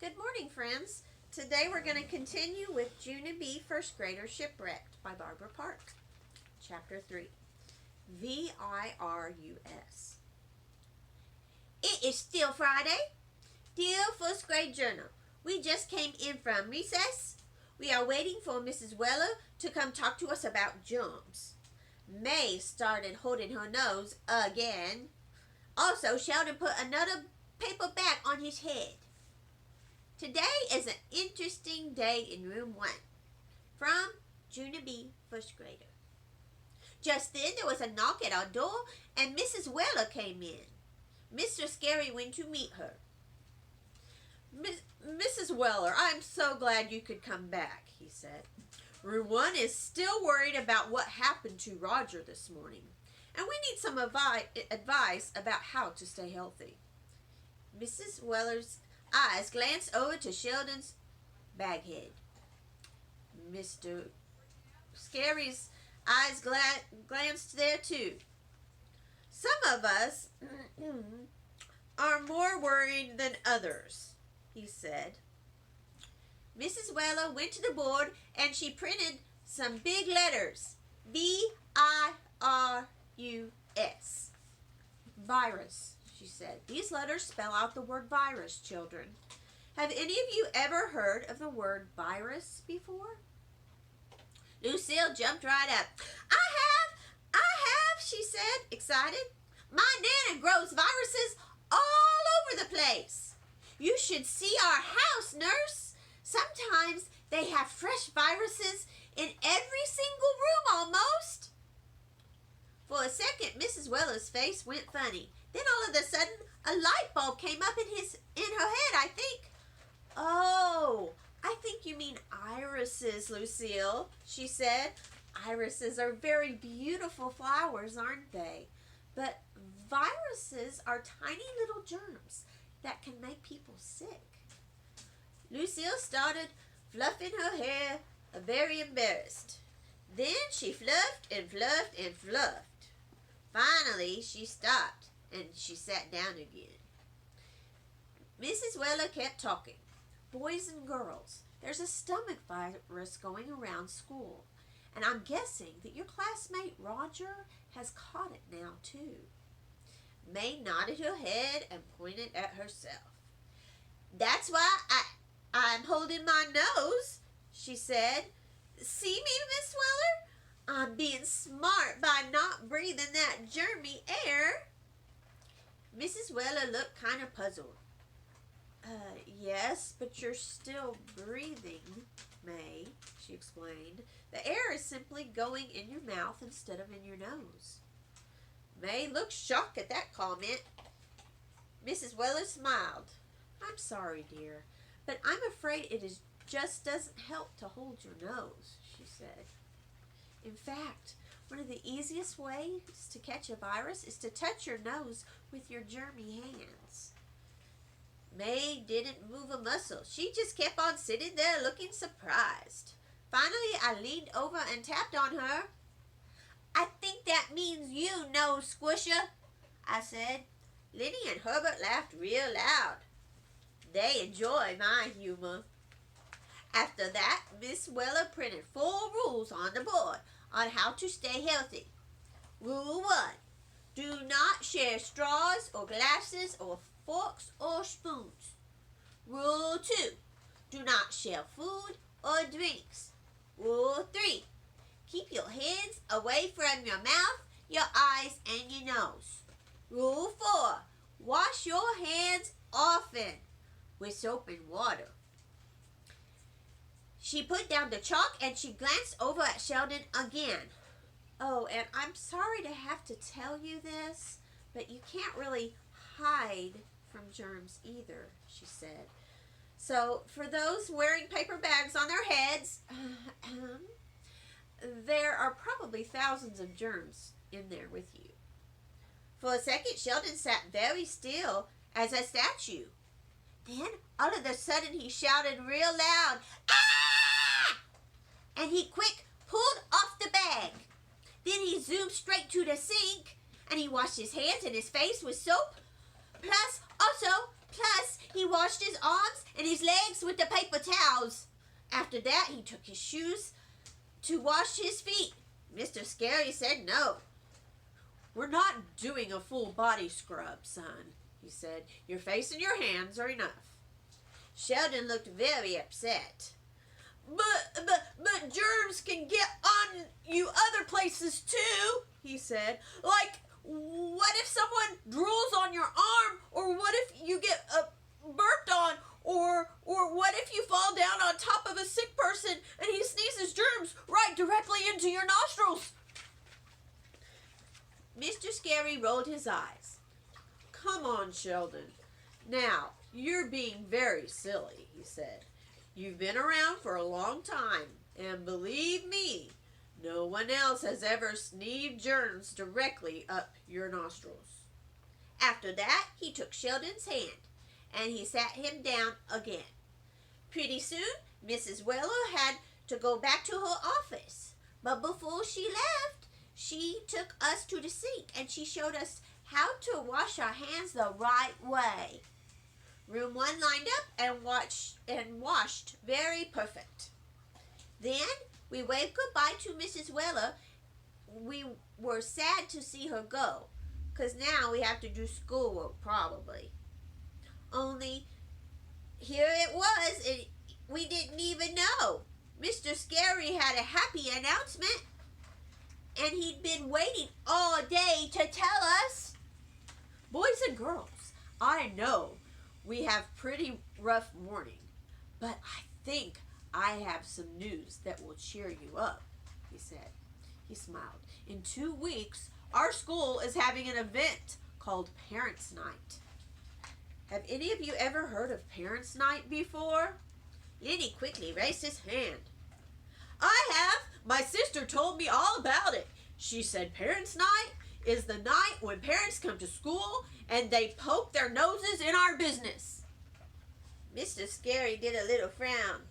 Good morning, friends. Today we're going to continue with Junie B, first grader, Shipwrecked by Barbara Park. Chapter 3. VIRUS. It is still Friday. Dear first grade journal, we just came in from recess. We are waiting for Mrs. Weller to come talk to us about germs. May started holding her nose again. Also, Sheldon put another paper bag on his head. Today is an interesting day in room 1. From Junie B, first grader. Just then there was a knock at our door and Mrs. Weller came in. Mr. Scary went to meet her. Mrs. Weller, I'm so glad you could come back, he said. Room 1 is still worried about what happened to Roger this morning, and we need some advice about how to stay healthy. Mrs. Weller's eyes glanced over to Sheldon's baghead. Mr. Scary's eyes glanced there too. Some of us are more worried than others, he said. Mrs. Weller went to the board and she printed some big letters. V-I-R-U-S. Virus, she said. These letters spell out the word virus, children. Have any of you ever heard of the word virus before? Lucille jumped right up. I have, she said, excited. My Nana grows viruses all over the place. You should see our house, nurse. Sometimes they have fresh viruses in every single room almost. For a second, Mrs. Weller's face went funny. Then all of a sudden, a light bulb came up in her head, I think. Oh, I think you mean irises, Lucille, she said. Irises are very beautiful flowers, aren't they? But viruses are tiny little germs that can make people sick. Lucille started fluffing her hair, very embarrassed. Then she fluffed and fluffed and fluffed. Finally, she stopped and she sat down again. Mrs. Weller kept talking. Boys and girls, there's a stomach virus going around school, and I'm guessing that your classmate Roger has caught it now too. May nodded her head and pointed at herself. That's why I'm holding my nose, she said. See me, Miss Weller? I'm being smart by not breathing that germy air. Mrs. Weller looked kind of puzzled. Yes, but you're still breathing, May, she explained. The air is simply going in your mouth instead of in your nose. May looked shocked at that comment. Mrs. Weller smiled. I'm sorry, dear, but I'm afraid it just doesn't help to hold your nose, she said. In fact, one of the easiest ways to catch a virus is to touch your nose with your germy hands. May didn't move a muscle. She just kept on sitting there looking surprised. Finally, I leaned over and tapped on her. I think that means you, Nose Squisher, I said. Liddy and Herbert laughed real loud. They enjoy my humor. After that, Miss Weller printed 4 rules on the board on how to stay healthy. Rule 1. Do not share straws or glasses or forks or spoons. Rule 2. Do not share food or drinks. Rule 3. Keep your hands away from your mouth, your eyes, and your nose. Rule 4. Wash your hands often with soap and water. She put down the chalk and she glanced over at Sheldon again. Oh, and I'm sorry to have to tell you this, but you can't really hide from germs either, she said. So, for those wearing paper bags on their heads, there are probably thousands of germs in there with you. For a second, Sheldon sat very still as a statue. Then, all of a sudden, he shouted real loud, "Ah!" And he quick pulled off the bag. Then he zoomed straight to the sink, and he washed his hands and his face with soap, plus also Plus, he washed his arms and his legs with the paper towels. After that, he took his shoes to wash his feet. Mr. Scary said no. We're not doing a full body scrub, son, he said. Your face and your hands are enough. Sheldon looked very upset. But germs can get on you other places too, he said. Like, what if someone drools on your arm? Or what if you get burped on? Or what if you fall down on top of a sick person and he sneezes germs right directly into your nostrils? Mr. Scary rolled his eyes. Come on, Sheldon. Now, you're being very silly, he said. You've been around for a long time, and believe me, no one else has ever sneezed germs directly up your nostrils. After that, he took Sheldon's hand, and he sat him down again. Pretty soon, Mrs. Weller had to go back to her office. But before she left, she took us to the sink, and she showed us how to wash our hands the right way. Room 1 lined up and washed very perfect. Then we waved goodbye to Mrs. Weller. We were sad to see her go, 'cause now we have to do schoolwork probably. Only here it was, and we didn't even know. Mr. Scary had a happy announcement, and he'd been waiting all day to tell us. Boys and girls, I know we have pretty rough morning, but I think I have some news that will cheer you up, he said. He smiled. In 2 weeks, our school is having an event called Parents' Night. Have any of you ever heard of Parents' Night before? Lenny quickly raised his hand. I have. My sister told me all about it. She said Parents' Night is the night when parents come to school and they poke their noses in our business. Mr. Scary did a little frown.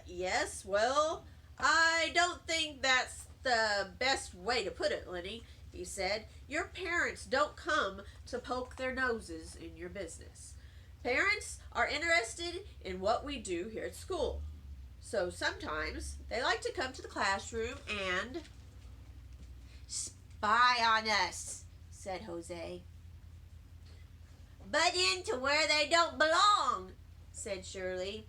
Yes, well, I don't think that's the best way to put it, Lenny, he said. Your parents don't come to poke their noses in your business. Parents are interested in what we do here at school. So sometimes they like to come to the classroom and spy on us, said Jose. Butt into where they don't belong, said Shirley.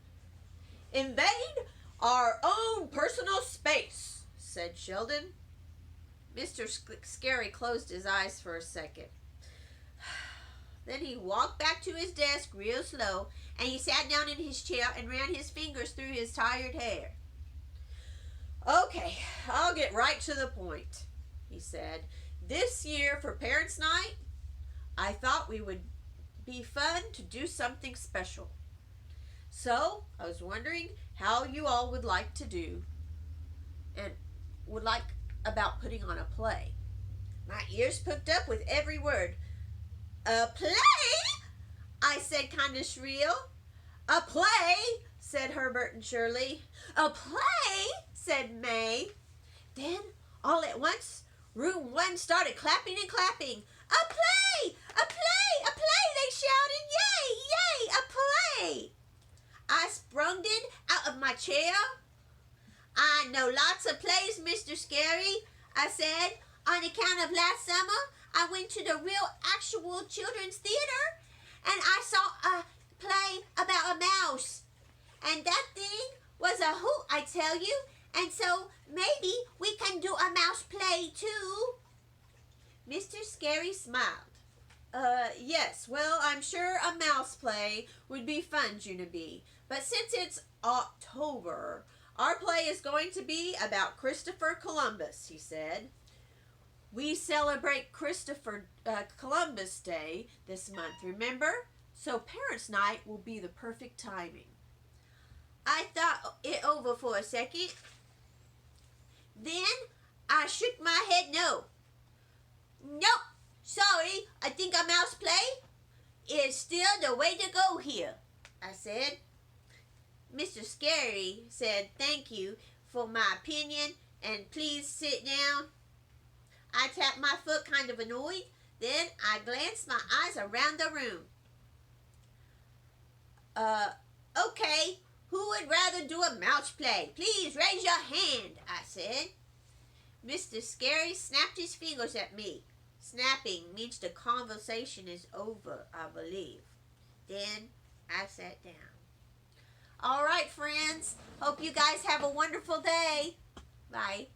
Invade our own personal space, said Sheldon. Mr. Scary closed his eyes for a second. Then he walked back to his desk real slow, and he sat down in his chair and ran his fingers through his tired hair. Okay, I'll get right to the point, he said. This year for Parents' Night, I thought we would be fun to do something special. So, I was wondering how you all would like to do and would like about putting on a play. My ears perked up with every word. A play? I said kind of shrill. A play, said Herbert and Shirley. A play, said May. Then, all at once, room 1 started clapping and clapping. A play! A play! A play! They shouted. Yay! Yay! A play! I sprung out of my chair. I know lots of plays, Mr. Scary, I said. On account of last summer, I went to the real actual children's theater, and I saw a play about a mouse. And that thing was a hoot, I tell you. And so maybe we can do a mouse play too. Mr. Scary smiled. Yes, well, I'm sure a mouse play would be fun, Junie B. But since it's October, our play is going to be about Christopher Columbus, he said. We celebrate Christopher Columbus Day this month, remember? So Parents' Night will be the perfect timing. I thought it over for a second. Then I shook my head no. Nope, sorry, I think a mouse play is still the way to go here, I said. Mr. Scary said thank you for my opinion and please sit down. I tapped my foot kind of annoyed. Then I glanced my eyes around the room. Okay, who would rather do a mouse play? Please raise your hand, I said. Mr. Scary snapped his fingers at me. Snapping means the conversation is over, I believe. Then I sat down. All right, friends. Hope you guys have a wonderful day. Bye.